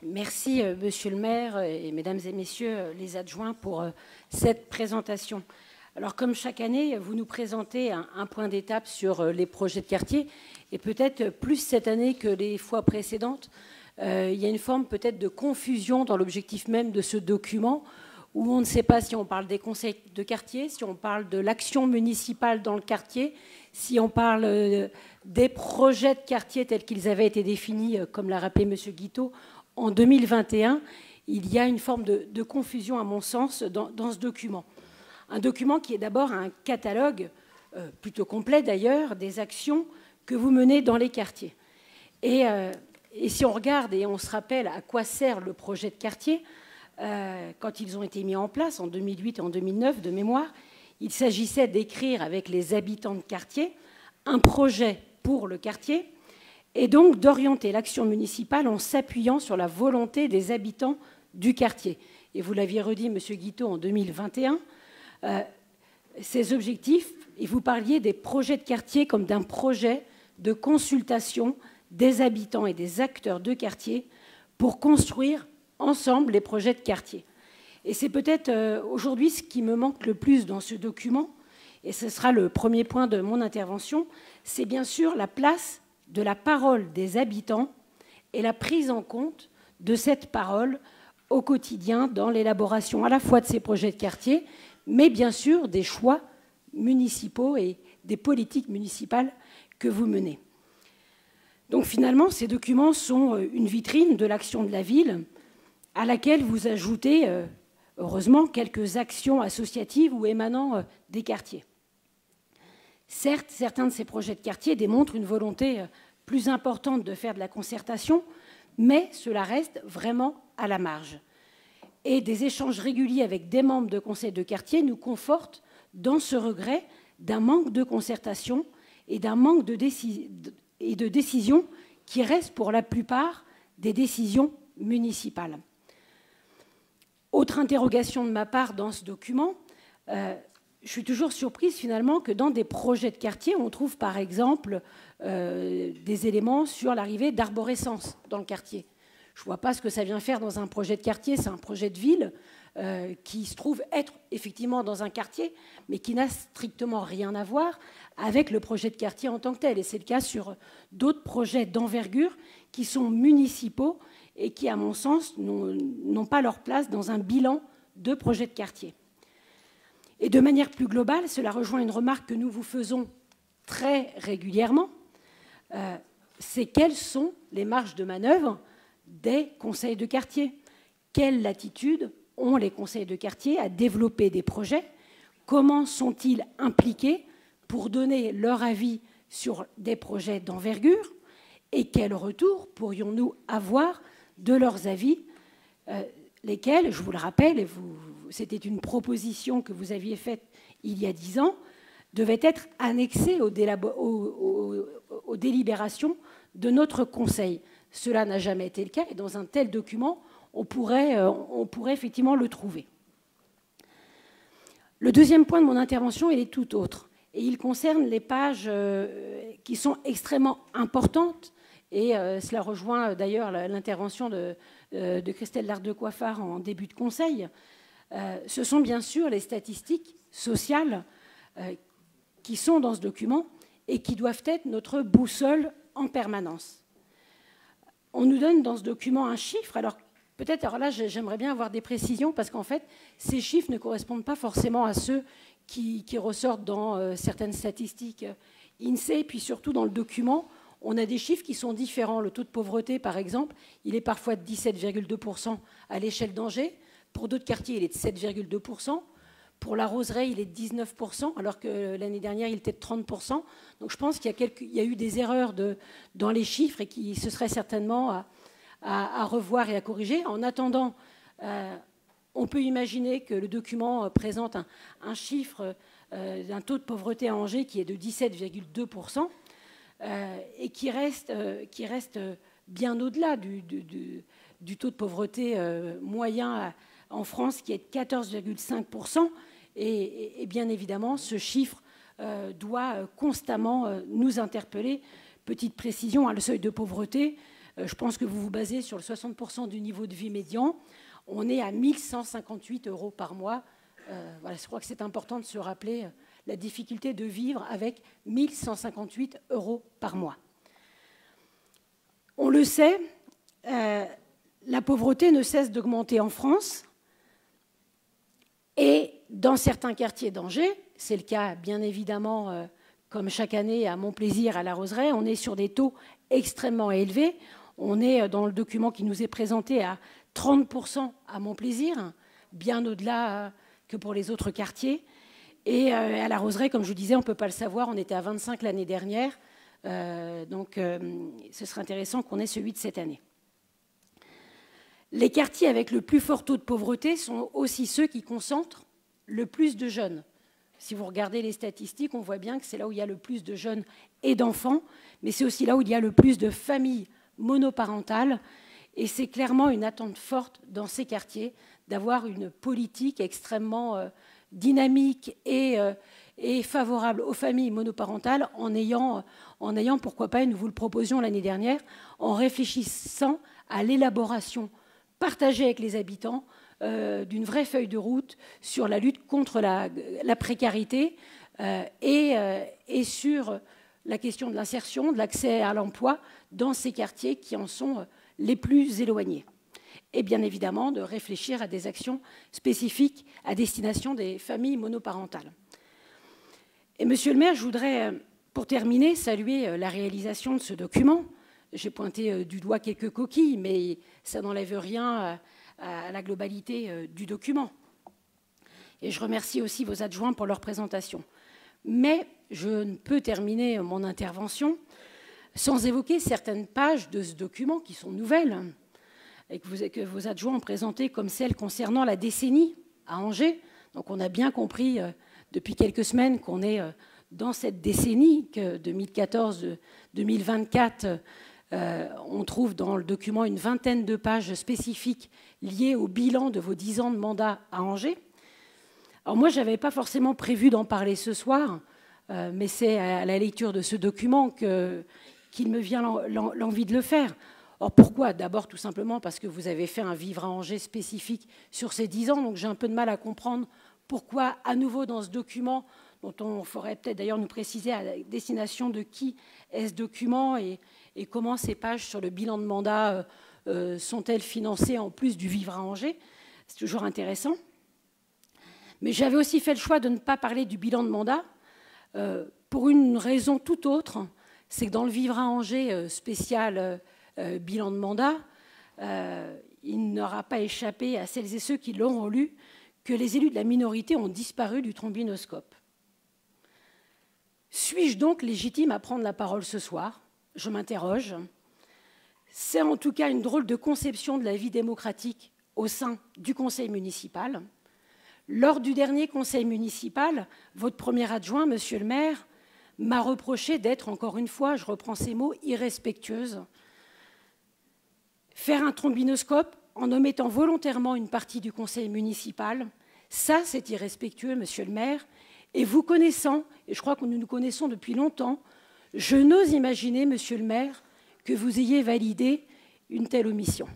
Merci, Monsieur le maire et mesdames et messieurs les adjoints pour cette présentation. Alors, comme chaque année, vous nous présentez un point d'étape sur les projets de quartier et peut-être plus cette année que les fois précédentes. Il y a une forme peut-être de confusion dans l'objectif même de ce document où on ne sait pas si on parle des conseils de quartier, si on parle de l'action municipale dans le quartier, si on parle des projets de quartier tels qu'ils avaient été définis, comme l'a rappelé M. Guiteau, en 2021. Il y a une forme de confusion, à mon sens, dans ce document. Un document qui est d'abord un catalogue, plutôt complet d'ailleurs, des actions que vous menez dans les quartiers. Et si on regarde et on se rappelle à quoi sert le projet de quartier, quand ils ont été mis en place en 2008 et en 2009, de mémoire, il s'agissait d'écrire avec les habitants de quartier un projet pour le quartier et donc d'orienter l'action municipale en s'appuyant sur la volonté des habitants du quartier. Et vous l'aviez redit, M. Guiteau, en 2021, ces objectifs, et vous parliez des projets de quartier comme d'un projet de consultation des habitants et des acteurs de quartier pour construire ensemble les projets de quartier. Et c'est peut-être aujourd'hui ce qui me manque le plus dans ce document, et ce sera le premier point de mon intervention, c'est bien sûr la place de la parole des habitants et la prise en compte de cette parole au quotidien dans l'élaboration à la fois de ces projets de quartier, mais bien sûr des choix municipaux et des politiques municipales que vous menez. Donc finalement, ces documents sont une vitrine de l'action de la ville à laquelle vous ajoutez, heureusement, quelques actions associatives ou émanant des quartiers. Certes, certains de ces projets de quartier démontrent une volonté plus importante de faire de la concertation, mais cela reste vraiment à la marge. Et des échanges réguliers avec des membres de conseils de quartier nous confortent dans ce regret d'un manque de concertation et d'un manque de décisions qui restent pour la plupart des décisions municipales. Autre interrogation de ma part dans ce document, je suis toujours surprise finalement que dans des projets de quartier, on trouve par exemple des éléments sur l'arrivée d'arborescence dans le quartier. Je ne vois pas ce que ça vient faire dans un projet de quartier, c'est un projet de ville qui se trouve être effectivement dans un quartier, mais qui n'a strictement rien à voir avec le projet de quartier en tant que tel. Et c'est le cas sur d'autres projets d'envergure qui sont municipaux et qui, à mon sens, n'ont pas leur place dans un bilan de projet de quartier. Et de manière plus globale, cela rejoint une remarque que nous vous faisons très régulièrement, c'est quelles sont les marges de manœuvre des conseils de quartier. Quelle latitude ont les conseils de quartier à développer des projets? Comment sont-ils impliqués pour donner leur avis sur des projets d'envergure? Et quel retour pourrions-nous avoir de leurs avis, lesquels, je vous le rappelle, c'était une proposition que vous aviez faite il y a 10 ans, devaient être annexés aux délibérations de notre Conseil. Cela n'a jamais été le cas et dans un tel document, on pourrait effectivement le trouver. Le deuxième point de mon intervention, il est tout autre. Et il concerne les pages qui sont extrêmement importantes. Et cela rejoint d'ailleurs l'intervention de Christelle Lardeux-Coiffard en début de conseil. Ce sont bien sûr les statistiques sociales qui sont dans ce document et qui doivent être notre boussole en permanence. On nous donne dans ce document un chiffre. Alors peut-être, alors là, j'aimerais bien avoir des précisions parce qu'en fait, ces chiffres ne correspondent pas forcément à ceux qui ressortent dans certaines statistiques INSEE. Puis surtout dans le document, on a des chiffres qui sont différents. Le taux de pauvreté, par exemple, il est parfois de 17,2% à l'échelle d'Angers. Pour d'autres quartiers, il est de 7,2%. Pour la Roseraie, il est de 19%, alors que l'année dernière, il était de 30%. Donc je pense qu'il y a eu des erreurs dans les chiffres et qui se seraient certainement à revoir et à corriger. En attendant, on peut imaginer que le document présente un chiffre d'un taux de pauvreté à Angers qui est de 17,2%. Et qui reste bien au-delà du taux de pauvreté moyen en France, qui est de 14,5%. Et bien évidemment, ce chiffre doit constamment nous interpeller. Petite précision, le seuil de pauvreté, Je pense que vous vous basez sur le 60% du niveau de vie médian. On est à 1158 € par mois. Voilà, je crois que c'est important de se rappeler la difficulté de vivre avec 1158 € par mois. On le sait, la pauvreté ne cesse d'augmenter en France. Et dans certains quartiers d'Angers, c'est le cas bien évidemment, comme chaque année à Montplaisir, à la Roseraie, on est sur des taux extrêmement élevés. On est dans le document qui nous est présenté à 30% à Montplaisir, bien au-delà que pour les autres quartiers. Et à la Roseraie, comme je vous disais, on ne peut pas le savoir, on était à 25 l'année dernière. Donc ce serait intéressant qu'on ait celui de cette année. Les quartiers avec le plus fort taux de pauvreté sont aussi ceux qui concentrent le plus de jeunes. Si vous regardez les statistiques, on voit bien que c'est là où il y a le plus de jeunes et d'enfants, mais c'est aussi là où il y a le plus de familles monoparentales. Et c'est clairement une attente forte dans ces quartiers d'avoir une politique extrêmement dynamique et favorable aux familles monoparentales en ayant, pourquoi pas, et nous vous le proposions l'année dernière, en réfléchissant à l'élaboration partagée avec les habitants d'une vraie feuille de route sur la lutte contre la précarité et sur la question de l'insertion, de l'accès à l'emploi dans ces quartiers qui en sont les plus éloignés. Et bien évidemment, de réfléchir à des actions spécifiques à destination des familles monoparentales. Et monsieur le maire, je voudrais, pour terminer, saluer la réalisation de ce document. J'ai pointé du doigt quelques coquilles, mais ça n'enlève rien à la globalité du document. Et je remercie aussi vos adjoints pour leur présentation. Mais je ne peux terminer mon intervention sans évoquer certaines pages de ce document qui sont nouvelles et que vos adjoints ont présentées comme celles concernant la décennie à Angers. Donc on a bien compris depuis quelques semaines qu'on est dans cette décennie, que 2014-2024, on trouve dans le document une vingtaine de pages spécifiques liées au bilan de vos 10 ans de mandat à Angers. Alors moi, je n'avais pas forcément prévu d'en parler ce soir, mais c'est à la lecture de ce document qu'il me vient l'envie de le faire. Or, pourquoi? D'abord, tout simplement parce que vous avez fait un Vivre à Angers spécifique sur ces 10 ans, donc j'ai un peu de mal à comprendre pourquoi, à nouveau, dans ce document, dont on ferait peut-être d'ailleurs nous préciser à la destination de qui est ce document et comment ces pages sur le bilan de mandat sont-elles financées en plus du Vivre à Angers. C'est toujours intéressant. Mais j'avais aussi fait le choix de ne pas parler du bilan de mandat pour une raison tout autre, c'est que dans le Vivre à Angers spécial bilan de mandat, il n'aura pas échappé à celles et ceux qui l'auront lu que les élus de la minorité ont disparu du trombinoscope. Suis-je donc légitime à prendre la parole ce soir? Je m'interroge. C'est en tout cas une drôle de conception de la vie démocratique au sein du conseil municipal. Lors du dernier conseil municipal, votre premier adjoint, monsieur le maire, m'a reproché d'être, encore une fois, je reprends ces mots, irrespectueuse. Faire un trombinoscope en omettant volontairement une partie du conseil municipal, ça c'est irrespectueux, monsieur le maire. Et vous connaissant, et je crois que nous nous connaissons depuis longtemps, je n'ose imaginer, monsieur le maire, que vous ayez validé une telle omission.